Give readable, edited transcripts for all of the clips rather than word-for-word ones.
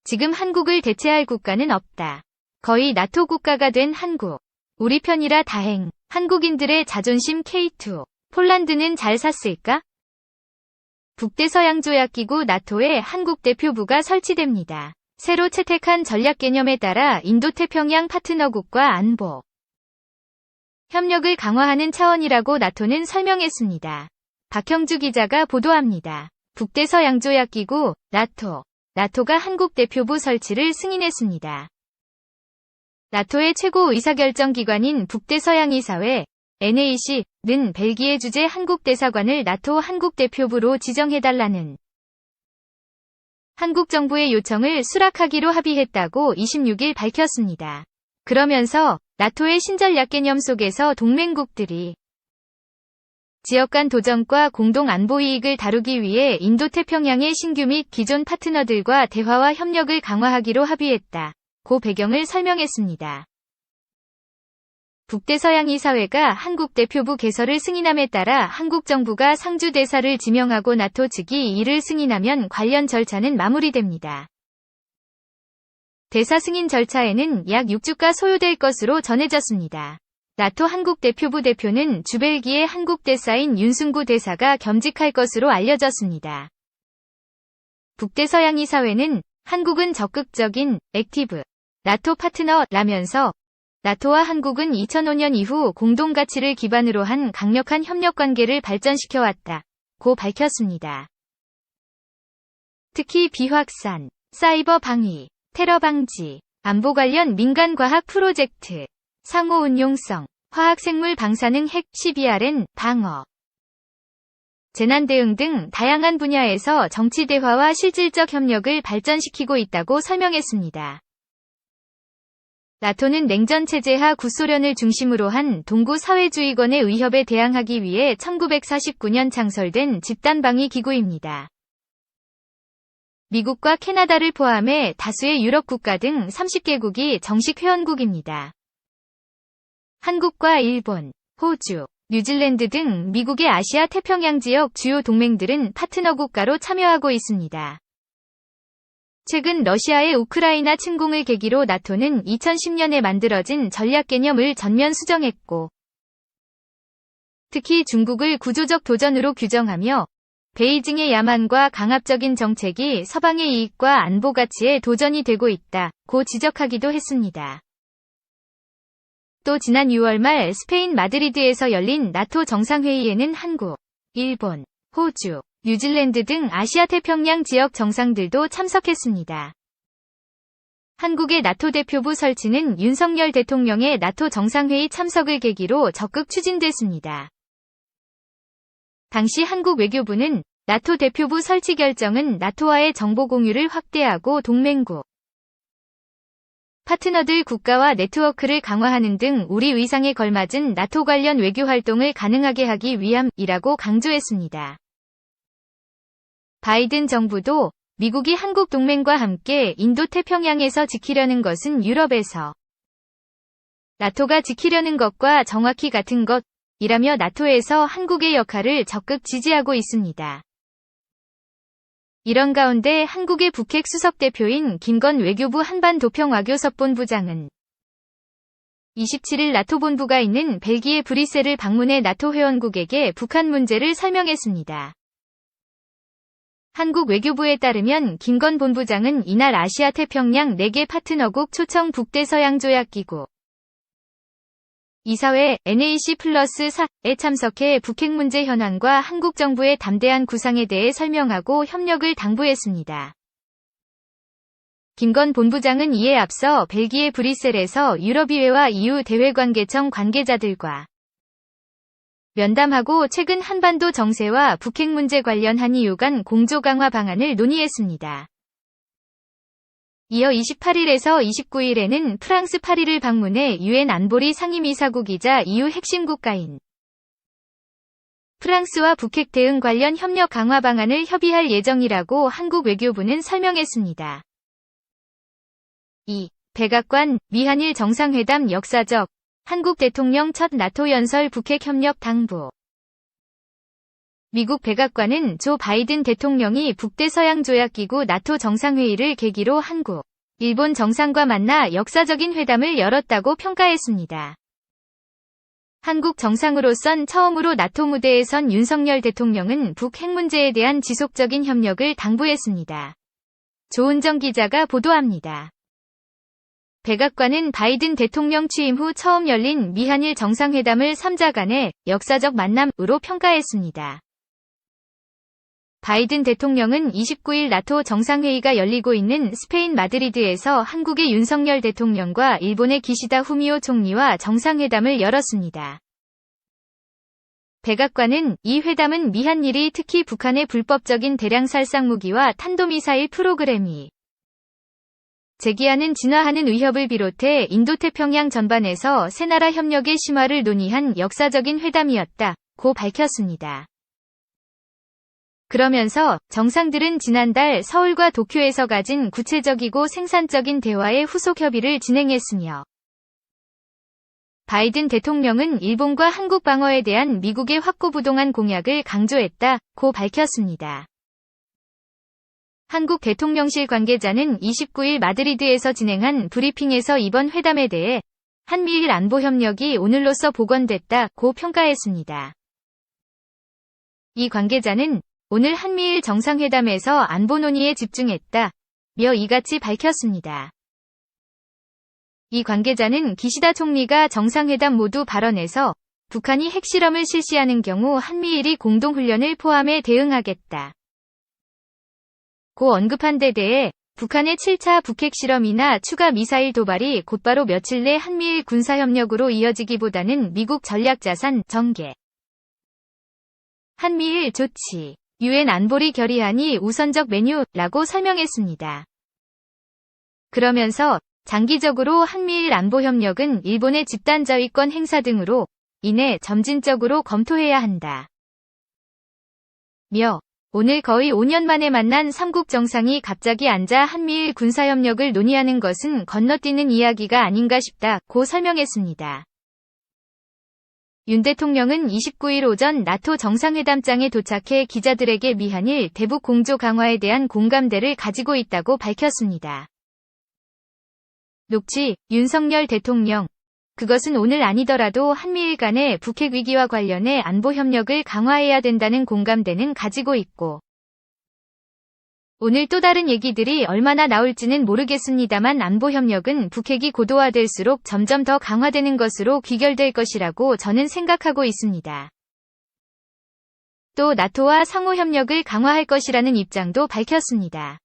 지금 한국을 대체할 국가는 없다. 거의 나토 국가가 된 한국. 우리 편이라 다행. 한국인들의 자존심 K2. 폴란드는 잘 샀을까? 북대서양조약기구 나토에 한국 대표부가 설치됩니다. 새로 채택한 전략 개념에 따라 인도태평양 파트너국과 안보 협력을 강화하는 차원이라고 나토는 설명했습니다. 박형주 기자가 보도합니다. 북대서양조약기구 나토가 한국 대표부 설치를 승인했습니다. 나토의 최고 의사결정기관인 북대서양이사회 NAC는 벨기에 주재 한국 대사관을 나토 한국 대표부로 지정해달라는 한국 정부의 요청을 수락하기로 합의했다고 26일 밝혔습니다. 그러면서 나토의 신전략 개념 속에서 동맹국들이 지역 간 도전과 공동 안보 이익을 다루기 위해 인도태평양의 신규 및 기존 파트너들과 대화와 협력을 강화하기로 합의했다고 배경을 설명했습니다. 북대서양이사회가 한국 대표부 개설을 승인함에 따라 한국 정부가 상주 대사를 지명하고 나토 측이 이를 승인하면 관련 절차는 마무리됩니다. 대사 승인 절차에는 약 6주가 소요될 것으로 전해졌습니다. 나토 한국 대표부 대표는 주벨기에 한국 대사인 윤승구 대사가 겸직할 것으로 알려졌습니다. 북대서양이사회는 한국은 적극적인 액티브 나토 파트너라면서 나토와 한국은 2005년 이후 공동가치를 기반으로 한 강력한 협력관계를 발전시켜왔다고 밝혔습니다. 특히 비확산, 사이버 방위, 테러 방지, 안보 관련 민간 과학 프로젝트, 상호 운용성, 화학생물 방사능 핵, CBRN, 방어, 재난 대응 등 다양한 분야에서 정치 대화와 실질적 협력을 발전시키고 있다고 설명했습니다. 나토는 냉전 체제하 구소련을 중심으로 한 동구 사회주의권의 위협에 대항하기 위해 1949년 창설된 집단 방위 기구입니다. 미국과 캐나다를 포함해 다수의 유럽 국가 등 30개국이 정식 회원국입니다. 한국과 일본, 호주, 뉴질랜드 등 미국의 아시아 태평양 지역 주요 동맹들은 파트너 국가로 참여하고 있습니다. 최근 러시아의 우크라이나 침공을 계기로 나토는 2010년에 만들어진 전략 개념을 전면 수정했고, 특히 중국을 구조적 도전으로 규정하며 베이징의 야만과 강압적인 정책이 서방의 이익과 안보 가치에 도전이 되고 있다고 지적하기도 했습니다. 또 지난 6월 말 스페인 마드리드에서 열린 나토 정상회의에는 한국, 일본, 호주, 뉴질랜드 등 아시아 태평양 지역 정상들도 참석했습니다. 한국의 나토 대표부 설치는 윤석열 대통령의 나토 정상회의 참석을 계기로 적극 추진됐습니다. 당시 한국 외교부는 나토 대표부 설치 결정은 나토와의 정보 공유를 확대하고 동맹국, 파트너들 국가와 네트워크를 강화하는 등 우리 위상에 걸맞은 나토 관련 외교 활동을 가능하게 하기 위함이라고 강조했습니다. 바이든 정부도 미국이 한국 동맹과 함께 인도태평양에서 지키려는 것은 유럽에서 나토가 지키려는 것과 정확히 같은 것이라며 나토에서 한국의 역할을 적극 지지하고 있습니다. 이런 가운데 한국의 북핵 수석대표인 김건 외교부 한반도평화교섭본부장은 27일 나토 본부가 있는 벨기에 브뤼셀을 방문해 나토 회원국에게 북한 문제를 설명했습니다. 한국 외교부에 따르면 김건 본부장은 이날 아시아 태평양 4개 파트너국 초청 북대서양조약기구 이사회 NAC+4에 참석해 북핵 문제 현황과 한국 정부의 담대한 구상에 대해 설명하고 협력을 당부했습니다. 김건 본부장은 이에 앞서 벨기에 브뤼셀에서 유럽의회와 EU 대외관계청 관계자들과 면담하고 최근 한반도 정세와 북핵 문제 관련 한EU 간 공조 강화 방안을 논의했습니다. 이어 28일에서 29일에는 프랑스 파리를 방문해 유엔 안보리 상임이사국이자 EU 핵심 국가인 프랑스와 북핵 대응 관련 협력 강화 방안을 협의할 예정이라고 한국 외교부는 설명했습니다. 2. 백악관, 미한일 정상회담 역사적, 한국 대통령 첫 나토 연설 북핵 협력 당부 미국 백악관은 조 바이든 대통령이 북대서양조약기구 나토 정상회의를 계기로 한국, 일본 정상과 만나 역사적인 회담을 열었다고 평가했습니다. 한국 정상으로선 처음으로 나토 무대에 선 윤석열 대통령은 북핵 문제에 대한 지속적인 협력을 당부했습니다. 조은정 기자가 보도합니다. 백악관은 바이든 대통령 취임 후 처음 열린 미한일 정상회담을 3자 간의 역사적 만남으로 평가했습니다. 바이든 대통령은 29일 나토 정상회의가 열리고 있는 스페인 마드리드에서 한국의 윤석열 대통령과 일본의 기시다 후미오 총리와 정상회담을 열었습니다. 백악관은 이 회담은 미한일이 특히 북한의 불법적인 대량 살상 무기와 탄도미사일 프로그램이 제기하는 진화하는 위협을 비롯해 인도태평양 전반에서 세 나라 협력의 심화를 논의한 역사적인 회담이었다고 밝혔습니다. 그러면서 정상들은 지난달 서울과 도쿄에서 가진 구체적이고 생산적인 대화의 후속 협의를 진행했으며 바이든 대통령은 일본과 한국 방어에 대한 미국의 확고부동한 공약을 강조했다고 밝혔습니다. 한국 대통령실 관계자는 29일 마드리드에서 진행한 브리핑에서 이번 회담에 대해 한미일 안보협력이 오늘로써 복원됐다고 평가했습니다. 이 관계자는 오늘 한미일 정상회담에서 안보 논의에 집중했다며 이같이 밝혔습니다. 이 관계자는 기시다 총리가 정상회담 모두 발언에서 북한이 핵실험을 실시하는 경우 한미일이 공동훈련을 포함해 대응하겠다 고 언급한 데 대해 북한의 7차 북핵 실험이나 추가 미사일 도발이 곧바로 며칠 내 한미일 군사협력으로 이어지기보다는 미국 전략자산 전개, 한미일 조치, 유엔 안보리 결의안이 우선적 메뉴라고 설명했습니다. 그러면서 장기적으로 한미일 안보협력은 일본의 집단자위권 행사 등으로 점진적으로 검토해야 한다. 오늘 거의 5년 만에 만난 3국 정상이 갑자기 앉아 한미일 군사협력을 논의하는 것은 건너뛰는 이야기가 아닌가 싶다고 설명했습니다. 윤 대통령은 29일 오전 나토 정상회담장에 도착해 기자들에게 미한일 대북 공조 강화에 대한 공감대를 가지고 있다고 밝혔습니다. 녹취, 윤석열 대통령. 그것은 오늘 아니더라도 한미일 간의 북핵 위기와 관련해 안보 협력을 강화해야 된다는 공감대는 가지고 있고 오늘 또 다른 얘기들이 얼마나 나올지는 모르겠습니다만 안보 협력은 북핵이 고도화될수록 점점 더 강화되는 것으로 귀결될 것이라고 저는 생각하고 있습니다. 또 나토와 상호 협력을 강화할 것이라는 입장도 밝혔습니다.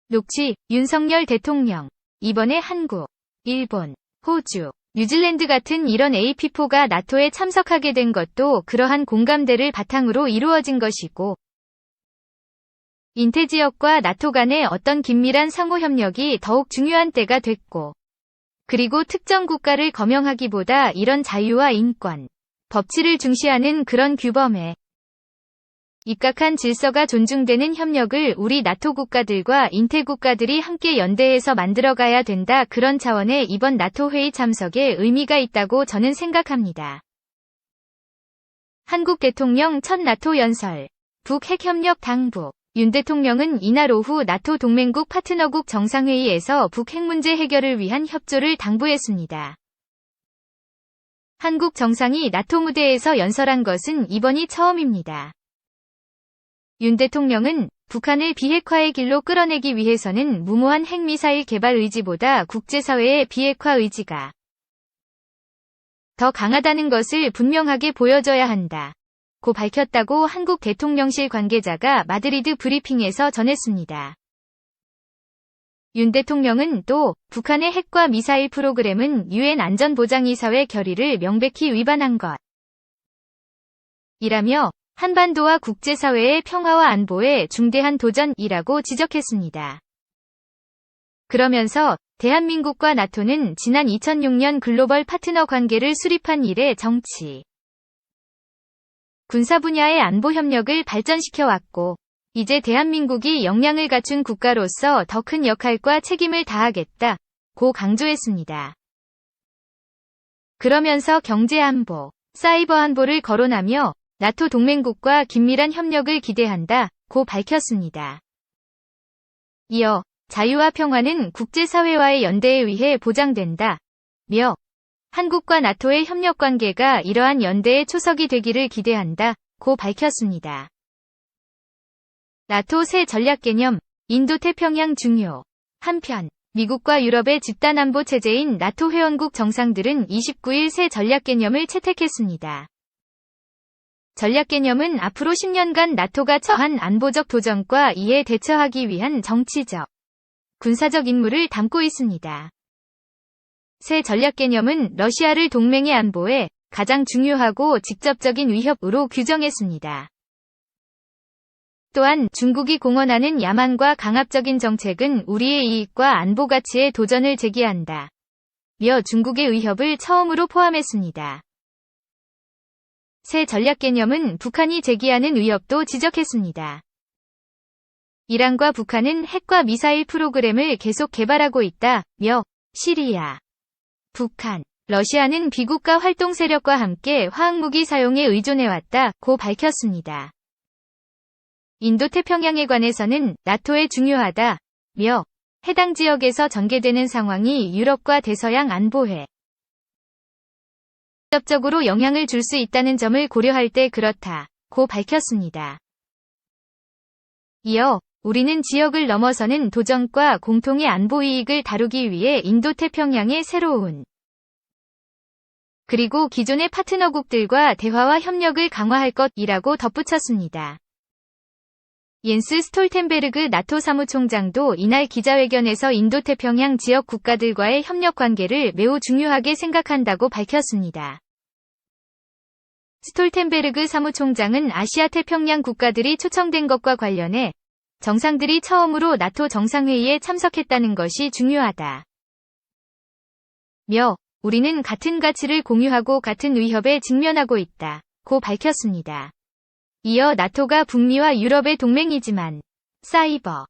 녹취, 윤석열 대통령. 이번에 한국, 일본, 호주, 뉴질랜드 같은 이런 AP4가 나토에 참석하게 된 것도 그러한 공감대를 바탕으로 이루어진 것이고 인태지역과 나토 간의 어떤 긴밀한 상호협력이 더욱 중요한 때가 됐고 그리고 특정 국가를 검열하기보다 이런 자유와 인권, 법치를 중시하는 그런 규범에 입각한 질서가 존중되는 협력을 우리 나토 국가들과 인태 국가들이 함께 연대해서 만들어가야 된다. 그런 차원의 이번 나토 회의 참석에 의미가 있다고 저는 생각합니다. 한국 대통령 첫 나토 연설, 북핵협력 당부. 윤 대통령은 이날 오후 나토 동맹국 파트너국 정상회의에서 북핵 문제 해결을 위한 협조를 당부했습니다. 한국 정상이 나토 무대에서 연설한 것은 이번이 처음입니다. 윤 대통령은 북한을 비핵화의 길로 끌어내기 위해서는 무모한 핵미사일 개발 의지보다 국제사회의 비핵화 의지가 더 강하다는 것을 분명하게 보여줘야 한다. 고 밝혔다고 한국 대통령실 관계자가 마드리드 브리핑에서 전했습니다. 윤 대통령은 또 북한의 핵과 미사일 프로그램은 유엔 안전보장이사회 결의를 명백히 위반한 것이라며 한반도와 국제사회의 평화와 안보에 중대한 도전이라고 지적했습니다. 그러면서 대한민국과 나토는 지난 2006년 글로벌 파트너 관계를 수립한 이래 정치, 군사 분야의 안보 협력을 발전시켜왔고 이제 대한민국이 역량을 갖춘 국가로서 더 큰 역할과 책임을 다하겠다고 강조했습니다. 그러면서 경제안보, 사이버안보를 거론하며 나토 동맹국과 긴밀한 협력을 기대한다고 밝혔습니다. 이어 자유와 평화는 국제사회와의 연대에 의해 보장된다며 한국과 나토의 협력관계가 이러한 연대의 초석이 되기를 기대한다고 밝혔습니다. 나토 새 전략개념, 인도태평양 중요. 한편 미국과 유럽의 집단안보 체제인 나토 회원국 정상들은 29일 새 전략개념을 채택했습니다. 전략개념은 앞으로 10년간 나토가 처한 안보적 도전과 이에 대처하기 위한 정치적, 군사적 임무를 담고 있습니다. 새 전략개념은 러시아를 동맹의 안보에 가장 중요하고 직접적인 위협으로 규정했습니다. 또한 중국이 공언하는 야만과 강압적인 정책은 우리의 이익과 안보 가치에 도전을 제기한다며 중국의 위협을 처음으로 포함했습니다. 새 전략개념은 북한이 제기하는 위협도 지적했습니다. 이란과 북한은 핵과 미사일 프로그램을 계속 개발하고 있다며 시리아, 북한, 러시아는 비국가 활동 세력과 함께 화학무기 사용에 의존해왔다고 밝혔습니다. 인도태평양에 관해서는 나토에 중요하다며 해당 지역에서 전개되는 상황이 유럽과 대서양 안보에 직접적으로 영향을 줄 수 있다는 점을 고려할 때 그렇다고 밝혔습니다. 이어 우리는 지역을 넘어서는 도전과 공통의 안보 이익을 다루기 위해 인도태평양의 새로운 그리고 기존의 파트너국들과 대화와 협력을 강화할 것이라고 덧붙였습니다. 옌스 스톨텐베르그 나토 사무총장도 이날 기자회견에서 인도태평양 지역 국가들과의 협력 관계를 매우 중요하게 생각한다고 밝혔습니다. 스톨텐베르그 사무총장은 아시아 태평양 국가들이 초청된 것과 관련해 정상들이 처음으로 나토 정상회의에 참석했다는 것이 중요하다며 우리는 같은 가치를 공유하고 같은 위협에 직면하고 있다고 밝혔습니다. 이어 나토가 북미와 유럽의 동맹이지만 사이버,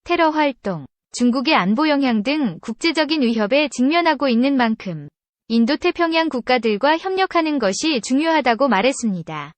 테러 활동, 중국의 안보 영향 등 국제적인 위협에 직면하고 있는 만큼 인도태평양 국가들과 협력하는 것이 중요하다고 말했습니다.